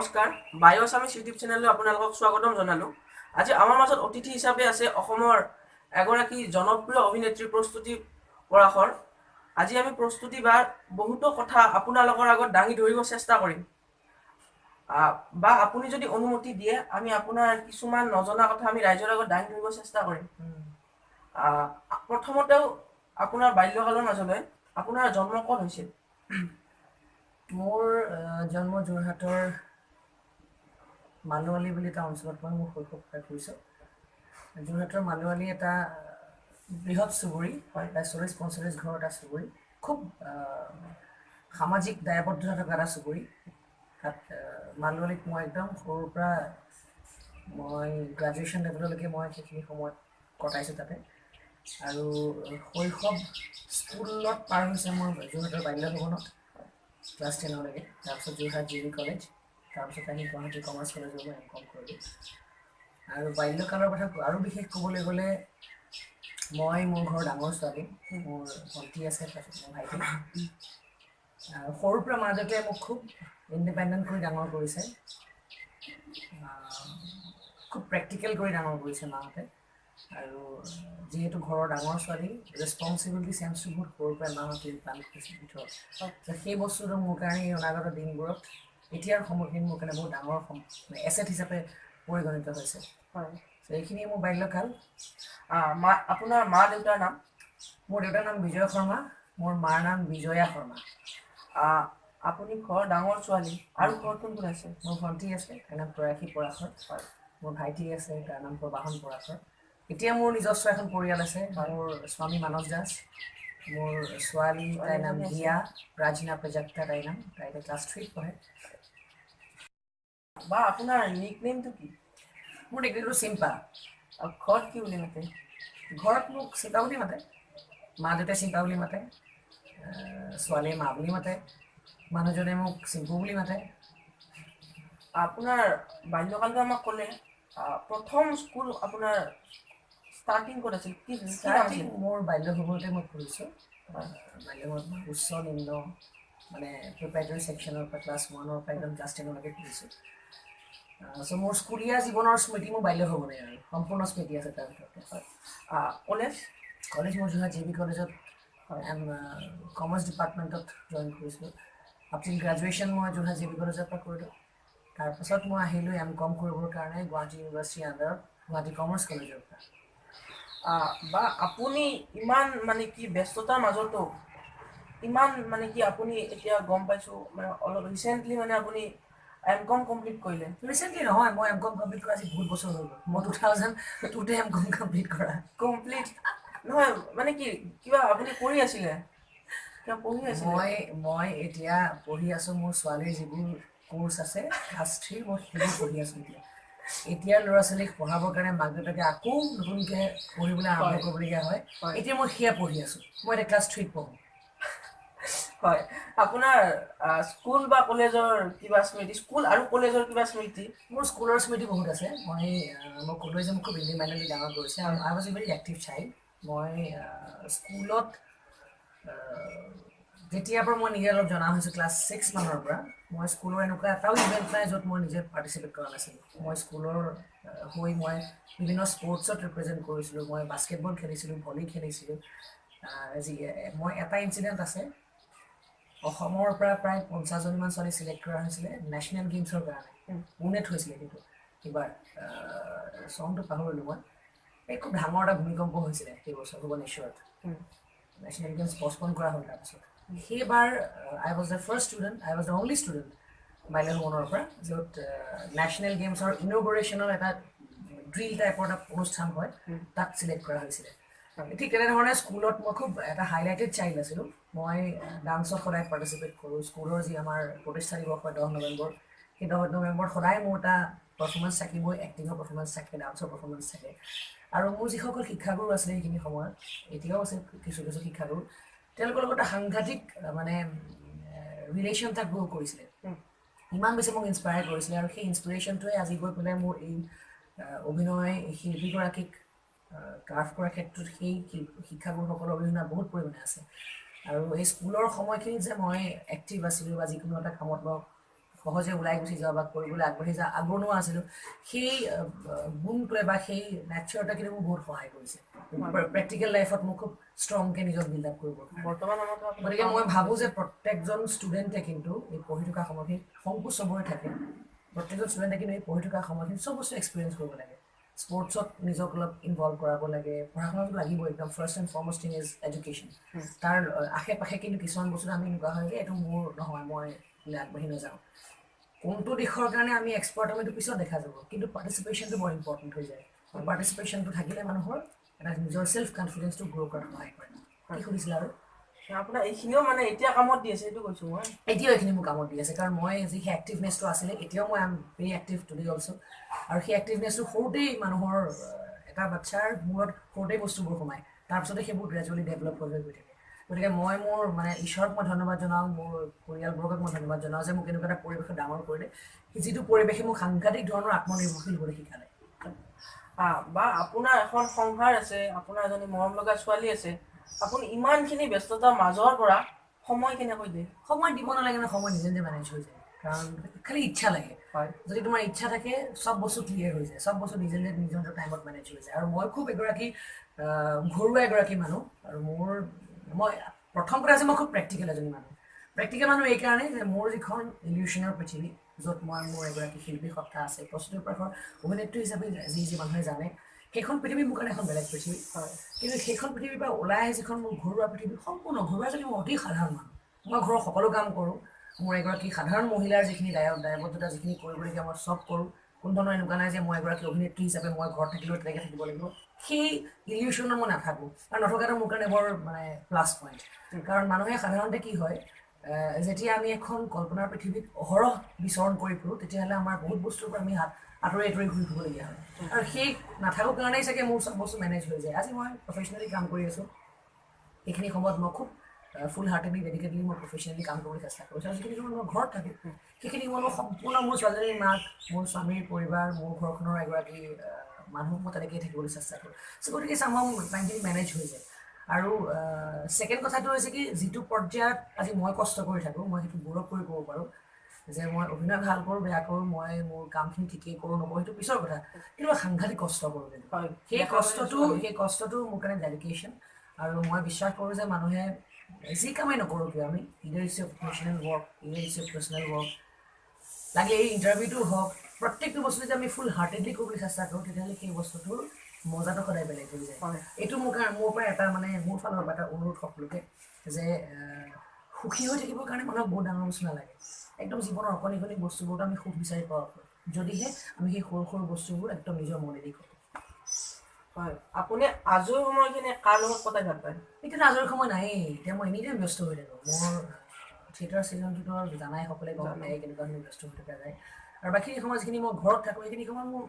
নমস্কাৰ বায়ো Assamese YouTube চেনেললৈ আপোনালোকক স্বাগতম জনালোঁ। আজি আমাৰ মাজত অতিথি হিচাপে আছে অসমৰ এগৰাকী জনপ্ৰিয় অভিনেত্ৰী প্ৰস্তুতি পৰাশৰ। আজি আমি প্ৰস্তুতি বা বহুতো কথা আপোনালোকৰ আগত দাঙি ধৰিব চেষ্টা কৰিম। বা আপুনি যদি অনুমতি দিয়ে আমি আপোনাৰ কিছুমান নজনা কথা আমি ৰাইজৰ আগত দাঙি ধৰিব চেষ্টা কৰিম। প্ৰথমতেও আপোনাৰ বাল্যকালৰ মাজলৈ আপোনাৰ জন্ম ক'ত হৈছিল? মোৰ জন্ম যোৰহাটৰ মালোৱালি বুলি এটা অঞ্চলত মই মোৰ শৈশৱ পাৰ কৰিছোঁ। যোৰহাটৰ মালোৱালি এটা বৃহৎ চুবুৰী, হয়, প্ৰায় 40-45 ঘৰ এটা চুবুৰী, খুব সামাজিক দায়বদ্ধতা থকা এটা চুবুৰী। তাত মালোৱালিত মই একদম সৰুৰ পৰা মই গ্ৰাজুৱেশ্যন লেভেললৈকে মই সেইখিনি সময়ত কটাইছোঁ তাতে। আৰু শৈশৱ স্কুলত পাৰ হৈছে মোৰ যোৰহাটৰ বাল্য ভৱনত ক্লাছ 10লৈকে। তাৰপিছত যোৰহাট GV কলেজ, তাৰপিছত আহি গুৱাহাটী কমাৰ্চ কলেজৰ মই M.Com কৰিলোঁ। আৰু বাল্যকালৰ কথা আৰু বিশেষ ক'বলৈ গ'লে মই মোৰ ঘৰৰ ডাঙৰ ছোৱালী, মোৰ ভণ্টি আছে, তাৰপিছত মোৰ ভাইটি। আৰু সৰুৰ পৰা মা দেউতাই মোক খুব ইণ্ডিপেণ্ডেণ্ট কৰি ডাঙৰ কৰিছে, খুব প্ৰেক্টিকেল কৰি ডাঙৰ কৰিছে মাহঁতে। আৰু যিহেতু ঘৰৰ ডাঙৰ ছোৱালী, ৰেচপনচিবিলিটি চেন্সটো বহুত সৰুৰ পৰাই মাহঁতে পালন কৰিছে ভিতৰত। সেই বস্তুটো মোৰ কাৰণে এই অনাগত দিনবোৰত এতিয়াৰ সময়খিনি মোৰ কাৰণে বহুত ডাঙৰ এছেট হিচাপে পৰিগণিত হৈছে। হয়, এইখিনিয়ে মোৰ বাল্যকাল। আপোনাৰ মা দেউতাৰ নাম? মোৰ দেউতাৰ নাম বিজয় শৰ্মা, মোৰ মাৰ নাম বিজয়া শৰ্মা। আপুনি ঘৰ ডাঙৰ ছোৱালী, আৰু ঘৰত কোন কোন আছে? মোৰ ভণ্টি আছে, তাৰ নাম প্ৰয়াসী পৰাশৰ। মোৰ ভাইটি আছে, তাৰ নাম প্ৰবাহন পৰাশৰ। এতিয়া মোৰ নিজস্ব এখন পৰিয়াল আছে। মোৰ স্বামী মানস দাস, মোৰ ছোৱালী, তাইৰ নাম দিয়া ৰাজনা প্ৰজাক্তা, তাইৰ নাম। তাই এতিয়া ক্লাছ 3ত পঢ়ে। বা আপোনাৰ নিকনেমটো কি? মোৰ নিকনেমটো চিম্পা। আৰু ঘৰত কি বুলি মাতে? ঘৰত মোক চিম্পা বুলি মাতে। মা দেউতাই চিম্পা বুলি মাতে, ছোৱালীয়ে মা বুলি মাতে, মানুহজনে মোক চিম্পু বুলি মাতে। আপোনাৰ বাল্যকালটো আমাক ক'লে, প্ৰথম স্কুল আপোনাৰ ষ্টাৰ্টিং ক'ত আছিল? ষ্টাৰ্টিং মোৰ বাল্যভৱনতে মই পঢ়িছোঁ। বাল্যভৱনত মই উচ্চ নিম্ন মানে প্ৰিপাৰেটৰী ছেকশ্যনৰ পৰা ক্লাছ 1ৰ পৰা একদম ক্লাছ 10লৈকে পঢ়িছোঁ। চ' মোৰ স্কুলীয়া জীৱনৰ স্মৃতি মোৰ বাল্যভৱনে আৰু সম্পূৰ্ণ স্মৃতি আছে তাৰ ভিতৰতে। কলেজ মই যোৰহাট GV কলেজত কমাৰ্চ ডিপাৰ্টমেণ্টত জইন কৰিছিলোঁ। আপটিল গ্ৰাজুৱেশ্যন মই যোৰহাট GV কলেজৰ পৰা কৰিলোঁ। তাৰপাছত মই আহিলোঁ M.Com কৰিবৰ কাৰণে গুৱাহাটী ইউনিভাৰ্চিটিৰ আণ্ডাৰত গুৱাহাটী কমাৰ্চ কলেজৰ পৰা। বা আপুনি ইমান মানে কি ব্যস্ততাৰ মাজতো ইমান মানে কি আপুনি এতিয়া গম পাইছোঁ মানে অলপ ৰিচেণ্টলি মানে আপুনি M.Com কমপ্লিট কৰিলে? ৰিচেণ্টলি নহয়, মই M.Com কমপ্লিট কৰা আজি বহুত বছৰ হৈ গ'ল। মই 2002তে M.Com কমপ্লিট কৰা। কমপ্লিট নহয় মানে কি কিবা আপুনি কৰি আছিলে? কিবা পঢ়ি আছিলে? মই এতিয়া পঢ়ি আছোঁ। মোৰ ছোৱালীৰ যিবোৰ কোৰ্চ আছে ক্লাছ 3, মই সেইবোৰ পঢ়ি আছোঁ এতিয়া। এতিয়া ল'ৰা ছোৱালীক পঢ়াবৰ কাৰণে মাক দেউতাকে আকৌ নতুনকৈ পঢ়িবলৈ আৰম্ভ কৰিবলগীয়া হয়। এতিয়া মই সেয়া পঢ়ি আছোঁ। মই এতিয়া ক্লাছ 3ত পঢ়োঁ। হয়, আপোনাৰ স্কুল বা কলেজৰ কিবা স্মৃতি, স্কুল আৰু কলেজৰ কিবা স্মৃতি? মোৰ স্কুলৰ স্মৃতি বহুত আছে। মই ক'লোৱে যে মোক খুব ইণ্ডিপেণ্ডেণ্টলি ডাঙৰ কৰিছে। আৰু I was a very active child. মই স্কুলত যেতিয়াৰ পৰা মই নিজে অলপ জনা হৈছোঁ, ক্লাছ 6 মানৰ পৰা, মই স্কুলৰ এনেকুৱা এটাও ইভেণ্ট নাই য'ত মই নিজে পাৰ্টিচিপেট কৰা নাছিলোঁ। মই স্কুলৰ হৈ মই বিভিন্ন স্পৰ্টছত ৰিপ্ৰেজেণ্ট কৰিছিলোঁ। মই বাস্কেটবল খেলিছিলোঁ, ভলী খেলিছিলোঁ। মই এটা ইনচিডেণ্ট আছে, অসমৰ পৰা প্ৰায় 50জনীমান ছোৱালী চিলেক্ট কৰা হৈছিলে নেশ্যনেল গেমছৰ কাৰণে। পুনেত হৈছিলে কিন্তু এইবাৰ, চনটো পাহৰিলোঁ মই। এই খুব ডাঙৰ এটা ভূমিকম্প হৈছিলে সেই বছৰ ভুৱনেশ্বৰত। নেশ্যনেল গেমছ পষ্টপন কৰা হ'ল। তাৰপিছত সেইবাৰ I was the first student, I was the only student বাল্যভৱনৰ পৰা য'ত নেশ্যনেল গেমছৰ ইন'গুৰেশ্যনৰ এটা ড্ৰিল টাইপৰ এটা অনুষ্ঠান হয়, তাত চিলেক্ট কৰা হৈছিলে। ঠিক তেনেধৰণে স্কুলত মই খুব এটা হাইলাইটেড চাইল্ড আছিলোঁ। মই ডান্সত সদায় পাৰ্টিচিপেট কৰোঁ। স্কুলৰ যি আমাৰ প্ৰতিষ্ঠা দিৱস হয় 10 নৱেম্বৰ, সেই 10 নৱেম্বৰ সদায় মোৰ এটা পাৰফৰ্মেঞ্চ থাকিবই। এক্টিঙৰ পাৰফৰ্মেঞ্চ থাকে, ডান্সৰ পাৰফৰ্মেঞ্চ থাকে। আৰু মোৰ যিসকল শিক্ষাগুৰু আছিলে সেইখিনি সময়ত, এতিয়াও আছে কিছু কিছু শিক্ষাগুৰু, তেওঁলোকৰ লগত এটা সাংঘাতিক মানে ৰিলেশ্যন এটা গ্ৰ' কৰিছিলে। ইমান বেছি মোক ইনস্পায়াৰ কৰিছিলে। আৰু সেই ইনস্পিৰেশ্যনটোৱে আজি গৈ পেলাই মোৰ এই অভিনয় শিল্পীগৰাকীক ক্ৰাফ্ট কৰাৰ ক্ষেত্ৰত সেই শিক্ষাগুৰুসকলৰ অৰিহণা বহুত পৰিমাণে আছে। আৰু এই স্কুলৰ সময়খিনিত যে মই এক্টিভ আছিলোঁ বা যিকোনো এটা কামত মই সহজে ওলাই গুচি যাওঁ বা কৰিবলৈ আগবাঢ়ি যাওঁ আগ্ৰহ আছিলোঁ সেই গুণটোৱে বা সেই নেচাৰটোৱে কিন্তু মোক বহুত সহায় কৰিছে প্ৰেক্টিকেল লাইফত মোক খুব ষ্ট্ৰংকৈ নিজক বিল্ড আপ কৰিব বৰ্তমান গতিকে মই ভাবোঁ যে প্ৰত্যেকজন ষ্টুডেণ্টে কিন্তু এই পঢ়ি থকা সময়খিনিত সংকোচ চবৰে থাকে প্ৰত্যেকজন ষ্টুডেণ্টে কিন্তু এই পঢ়ি থকা সময়খিনিত চব বস্তু এক্সপিৰিয়েঞ্চ কৰিব লাগে স্পৰ্টছত নিজক অলপ ইনভলভ কৰাব লাগে পঢ়া শুনাটো লাগিব একদম first and foremost thing is education তাৰ আশে পাশে কিন্তু কিছুমান বস্তু আমি এনেকুৱা হয় যে এইটো মোৰ নহয় মই আগবাঢ়ি নাযাওঁ কোনটো দিশৰ কাৰণে আমি এক্সপাৰ্ট হ'ম এইটো পিছত দেখা যাব কিন্তু পাৰ্টিচিপেশ্যনটো বৰ ইম্পৰ্টেণ্ট হৈ যায় পাৰ্টিচিপেশ্যনটো থাকিলে মানুহৰ এটা নিজৰ ছেল্ফ কনফিডেঞ্চটো গ্ৰ' কৰাত সহায় কৰে কি সুধিছিলে আৰু আপোনাৰ এইখিনিও মানে এতিয়া কামত দি আছে এইটো কৈছোঁ মই এতিয়াও এইখিনি মোৰ কামত দি আছে কাৰণ মই যি সেই এক্টিভনেছটো আছিলে এতিয়াও মই আম ভেৰি এক্টিভ টুডে অলছ' আৰু সেই এক্টিভনেছটো সৰুতেই মানুহৰ এটা বাচ্ছাৰ মূৰত সৰুতেই বস্তুবোৰ সোমায় তাৰপিছতে সেইবোৰ গ্ৰেজুৱেলি ডেভেলপ হৈ গৈ থাকে গতিকে মই মোৰ মানে ঈশ্বৰক মই ধন্যবাদ জনাওঁ মোৰ পৰিয়ালবৰ্গক মই ধন্যবাদ জনাওঁ যে মোক এনেকুৱা এটা পৰিৱেশত ডাঙৰ কৰিলে যিটো পৰিৱেশে মোক সাংঘাতিক ধৰণৰ আত্মনিৰ্ভৰশীল হ'বলৈ শিকালে বা আপোনাৰ এখন সংসাৰ আছে আপোনাৰ এজনী মৰম লগা ছোৱালী আছে আপুনি ইমানখিনি ব্যস্ততাৰ মাজৰ পৰা সময় কেনেকৈ দিয়ে সময় দিব নালাগে নহয় সময় নিজে নিজে মেনেজ হৈ যায় কাৰণ খালি ইচ্ছা লাগে যদি তোমাৰ ইচ্ছা থাকে চব বস্তু ক্লিয়াৰ হৈ যায় চব বস্তু নিজে নিজে নিজৰ নিজৰ টাইমত মেনেজ হৈ যায় আৰু মই খুব এগৰাকী ঘৰুৱা এগৰাকী মানুহ আৰু মই প্ৰথম কথা যে মই খুব প্ৰেক্টিকেল এজনী মানুহ এইকাৰণে যে মোৰ যিখন ইলিউশ্যনৰ পৃথিৱী য'ত মোৰ এগৰাকী শিল্পী সত্তা আছে প্ৰস্তুতি পৰাশৰ অভিনেত্ৰী হিচাপে যি মানুহে জানে সেইখন পৃথিৱী মোৰ কাৰণে এখন বেলেগ পৃথিৱী কিন্তু সেইখন পৃথিৱীৰ পৰা ওলাই আহি যিখন মোৰ ঘৰুৱা পৃথিৱী সম্পূৰ্ণ ঘৰুৱা যদি মই অতি সাধাৰণ মানুহ মই ঘৰৰ সকলো কাম কৰোঁ মোৰ এগৰাকী সাধাৰণ মহিলাৰ যিখিনি দায়বদ্ধতা যিখিনি কৰিবলগীয়া মই চব কৰোঁ কোনো ধৰণৰ এনেকুৱা নাই যে মই এগৰাকী অভিনেত্ৰী হিচাপে মই ঘৰত থাকিলেও তেনেকৈ থাকিব লাগিব সেই ইলিউশ্যনত মই নাথাকোঁ আৰু নথকাটো মোৰ কাৰণে বৰ মানে প্লাছ পইণ্ট কাৰণ মানুহে সাধাৰণতে কি হয় যেতিয়া আমি এখন কল্পনাৰ পৃথিৱীত অহৰহ বিচৰণ কৰি ফুৰোঁ তেতিয়াহ'লে আমাৰ বহুত বস্তুৰ পৰা আমি আঁতৰি ঘূৰি ফুৰিবলগীয়া হয় আৰু সেই নাথাকোঁ কাৰণেই চাগে মোৰ চব বস্তু মেনেজ হৈ যায় আজি মই প্ৰফেচনেলি কাম কৰি আছোঁ এইখিনি সময়ত মই খুব ফুল হাৰ্টেডলি ডেডিকেটলি মই প্ৰফেচনেলি কাম কৰিবলৈ চেষ্টা কৰিছোঁ আৰু যিখিনি সময়ত মই ঘৰত থাকোঁ সেইখিনি সময়ত মই সম্পূৰ্ণ মোৰ ছোৱালীজনীৰ মাক মোৰ স্বামীৰ পৰিবাৰ মোৰ ঘৰখনৰ এগৰাকী মানুহ মই তেনেকৈয়ে থাকিবলৈ চেষ্টা কৰোঁ চ' গতিকে চামাও টাইমখিনি মেনেজ হৈ যায় আৰু ছেকেণ্ড কথাটো হৈছে কি যিটো পৰ্যায়ত আজি মই কষ্ট কৰি থাকোঁ মই সেইটো গৌৰৱ কৰি ক'ব পাৰোঁ যে মই অভিনয় ভাল কৰোঁ বেয়া কৰোঁ মই মোৰ কামখিনি ঠিকেই কৰোঁ নকৰোঁ সেইটো পিছৰ কথা কিন্তু মই সাংঘাতিক কষ্ট কৰোঁ কিন্তু সেই কষ্টটো মোৰ কাৰণে ডেডিকেশ্যন আৰু মই বিশ্বাস কৰোঁ যে মানুহে যি কামেই নকৰোঁ কিয় আমি either it's your professional work either it's your personal work লাগিলে এই ইণ্টাৰভিউটো হওক প্ৰত্যেকটো বস্তু যদি আমি ফুল হাৰ্টেডলি কৰিবলৈ চেষ্টা কৰোঁ তেতিয়াহ'লে সেই বস্তুটোৰ মজাটো সদায় বেলেগ হৈ যায় এইটো মোৰ পৰা এটা মানে মোৰ ফালৰ পৰা এটা অনুৰোধ সকলোকে যে সুখী হৈ থাকিবৰ কাৰণে মানুহক বহুত ডাঙৰ বস্তু নালাগে একদম জীৱনৰ অকণি বস্তুবোৰত আমি সুখ বিচাৰি পাওঁ যদিহে আমি সেই সৰু সৰু বস্তুবোৰ একদম নিজৰ মনেদি কৰোঁ হয় আপুনি আজৰি সময়খিনি কাৰ লগত কটাই ভাল পায় এতিয়াতো আজৰি সময় নায়েই এতিয়া মই এনি টাইম ব্যস্ত হৈ থাকোঁ মোৰ থিয়েটাৰ ছিজনটোতো জানাই সকলোৱে গম পায় কেনেকুৱা ধৰণে ব্যস্ত হৈ থকা যায় আৰু বাকীখিনি সময় যিখিনি মই ঘৰত থাকোঁ সেইখিনি সময়ত মোৰ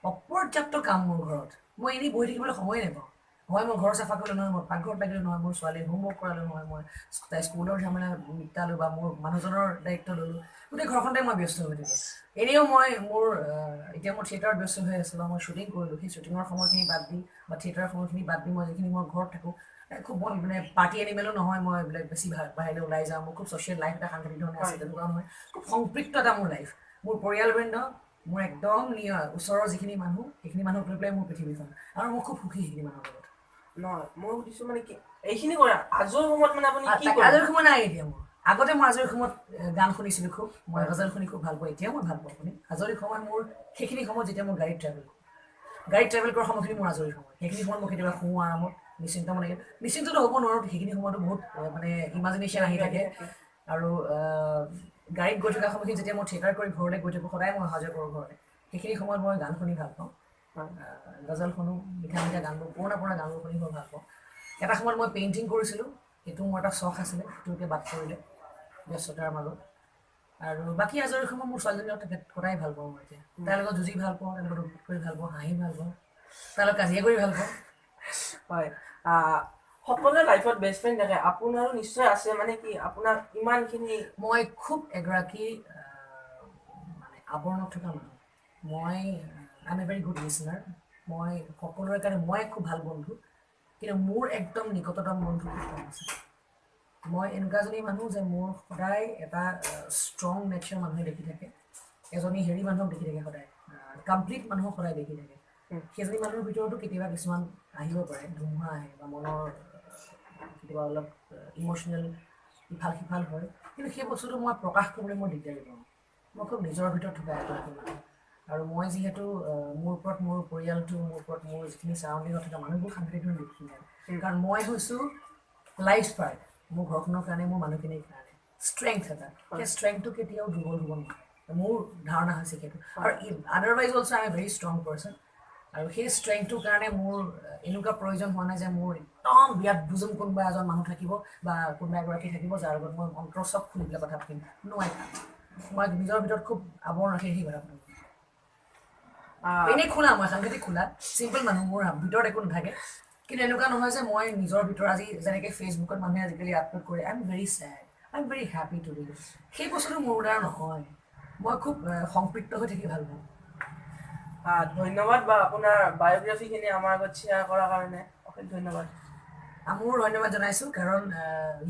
অপৰ্যাপ্ত কাম মোৰ ঘৰত মই এনেই বহি থাকিবলৈ সময়ে নাপাওঁ হয় মই ঘৰ চাফা কৰিলোঁ নহয় মই পাকঘৰত লাগিলোঁ নহয় মোৰ ছোৱালীৰ হোমৱৰ্ক কৰালোঁ নহয় মই তাই স্কুলৰ ঝামেলা নিপটালোঁ বা মোৰ মানুহজনৰ দায়িত্ব ল'লোঁ গোটেই ঘৰখনতে মই ব্যস্ত হৈ থাকোঁ এনেও মই মোৰ এতিয়া মই থিয়েটাৰত ব্যস্ত হৈ আছোঁ বা মই শ্বুটিং কৰিলোঁ সেই শ্বুটিঙৰ সময়খিনি বাদ দি বা থিয়েটাৰৰ সময়খিনি বাদ দি মই যিখিনি মই ঘৰত থাকোঁ খুব মই মানে পাৰ্টি এনিমেলো নহয় মই এইবিলাক বেছি বাহিৰলৈ ওলাই যাওঁ মোৰ খুব ছ'চিয়েল লাইফ এটা সাংঘাতিক ধৰণে আছে তেনেকুৱা নহয় খুব সংপৃক্ত এটা মোৰ লাইফ মোৰ পৰিয়ালবৃন্দ মোৰ একদম ওচৰৰ যিখিনি মানুহ সেইখিনি মানুহক লৈ পেলাই মোৰ পৃথিৱীখন আৰু মই খুব সুখী সেইখিনি মানুহৰ লগত নহয় মই সুধিছোঁ মানে কি এইখিনি কৰে আজৰি সময়ত মানে আপুনি কি কৰে আজৰি সময় নাই এতিয়া মোৰ আগতে মই আজৰি সময়ত গান শুনিছিলোঁ খুব মই গজল শুনি খুব ভাল পাওঁ এতিয়াও মই ভাল পাওঁ শুনি আজৰি সময়ত মোৰ সেইখিনি সময়ত যেতিয়া মই গাড়ীত ট্ৰেভেল কৰাৰ সময়খিনি মোৰ আজৰি সময় সেইখিনি সময়ত মই কেতিয়াবা শুওঁ আৰামত নিশ্চিন্তটো হ'ব নোৱাৰোঁ সেইখিনি সময়তো বহুত মানে ইমাজিনেশ্যন আহি থাকে আৰু গাড়ীত গৈ থকা সময়খিনি যেতিয়া মই থিয়েটাৰ কৰি ঘৰলৈ গৈ থাকোঁ সদায় মই অহা যোৱা কৰোঁ ঘৰলৈ সেইখিনি সময়ত মই গান শুনি ভাল পাওঁ গজল শুনো মিঠা গানবোৰ পুৰণা গানবোৰ শুনি মই ভাল পাওঁ এটা সময়ত মই পেইণ্টিং কৰিছিলোঁ সেইটো মোৰ এটা চখ আছিলে সেইটোকে বাদ কৰিলে ব্যস্ততাৰ মাজত আৰু বাকী আজৰি সময় মোৰ ছোৱালীজনীৰ লগত কটাই ভাল পাওঁ মই এতিয়া তাইৰ লগত যুঁজি ভাল পাওঁ তাইৰ লগত কৰি ভাল পাওঁ হাঁহি ভাল পাওঁ তাইৰ লগত কাজিয়া কৰি ভাল পাওঁ হয় সকলোৰে লাইফত বেষ্ট ফ্ৰেণ্ড থাকে আপোনাৰো নিশ্চয় আছে মানে কি আপোনাৰ ইমানখিনি মই খুব এগৰাকী মানে আৱৰণত থকা মানুহ মই I am a very good listener মই সকলোৰে কাৰণে মই খুব ভাল বন্ধু কিন্তু মোৰ একদম নিকটতম বন্ধু খুব কম আছে মই এনেকুৱা এজনী মানুহ যে মোৰ সদায় এটা ষ্ট্ৰং নেচাৰ মানুহে দেখি থাকে, এজনী হেৰি মানুহক দেখি থাকে সদায়, কমপ্লিট মানুহক সদায় দেখি থাকে। সেইজনী মানুহৰ ভিতৰতো কেতিয়াবা কিছুমান আহিব পাৰে, ধুমুহা আহে বা মনৰ কেতিয়াবা অলপ ইম'চনেল ইফাল সিফাল হয়, কিন্তু সেই বস্তুটো মই প্ৰকাশ কৰিবলৈ মই দিগদাৰি পাওঁ। মই খুব নিজৰ ভিতৰত থকা এগৰাকী মানুহ, আৰু মই যিহেতু মোৰ ওপৰত মোৰ পৰিয়ালটো, মোৰ ওপৰত মোৰ যিখিনি চাৰাউণ্ডিঙত থকা মানুহবোৰ সাংঘাতিক ধৰণে দুখী হয়, কাৰণ মই হৈছোঁ লাইফ পাৰ্ট মোৰ ঘৰখনৰ কাৰণে, মোৰ মানুহখিনিৰ কাৰণে ষ্ট্ৰেংথ এটা, সেই ষ্ট্ৰেংথটো কেতিয়াও দুৰ্বল হ'ব নোৱাৰে, মোৰ ধাৰণা হৈছে সেইটো। আৰু otherwise also I am a very strong person, আৰু সেই ষ্ট্ৰেংথটোৰ কাৰণে মোৰ এনেকুৱা প্ৰয়োজন হোৱা নাই যে মোৰ একদম বিৰাট বুজুম কোনোবা এজন মানুহ থাকিব বা কোনোবা এগৰাকী থাকিব যাৰ লগত মই অন্তৰ চব খুলি পেলাই কথা পাতিম, নোৱাৰি। মই নিজৰ ভিতৰত খুব আৱৰণ ৰাখি সেই কথা পাতিম, এনেই খোলা, মই সাংঘাতিক খোলা চিম্পল মানুহ, মোৰ ভিতৰত একো নাথাকে। কিন্তু এনেকুৱা নহয় যে মই নিজৰ ভিতৰত আজি যেনেকৈ ফেচবুকত মানুহে আজিকালি আপলোড কৰে, I am very sad, I am very happy today, সেই বস্তুটো মোৰ দ্বাৰা নহয়। মই খুব সংপৃক্ত হৈ থাকি ভাল পাওঁ। ধন্যবাদ বা আপোনাৰ বায়োগ্ৰাফিখিনি আমাৰ আগত শ্বেয়াৰ কৰাৰ কাৰণে অশেষ ধন্যবাদ। মোৰ ধন্যবাদ জনাইছোঁ, কাৰণ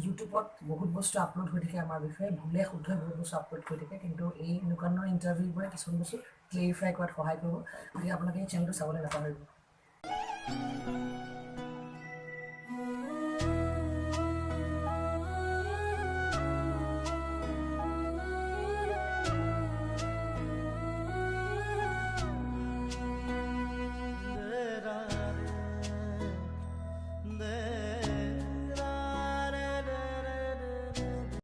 ইউটিউবত বহুত বস্তু আপলোড হৈ থাকে আমাৰ বিষয়ে, ভুলে শুদ্ধই বহুত বস্তু আপলোড হৈ থাকে, কিন্তু এই এনেকুৱা ধৰণৰ ইণ্টাৰভিউবোৰে কিছুমান বস্তু ক্লেৰিফাই কৰাত সহায় কৰিব, গতিকে আপোনালোকে এই চেনেলটো চাবলৈ নাপাহৰিব।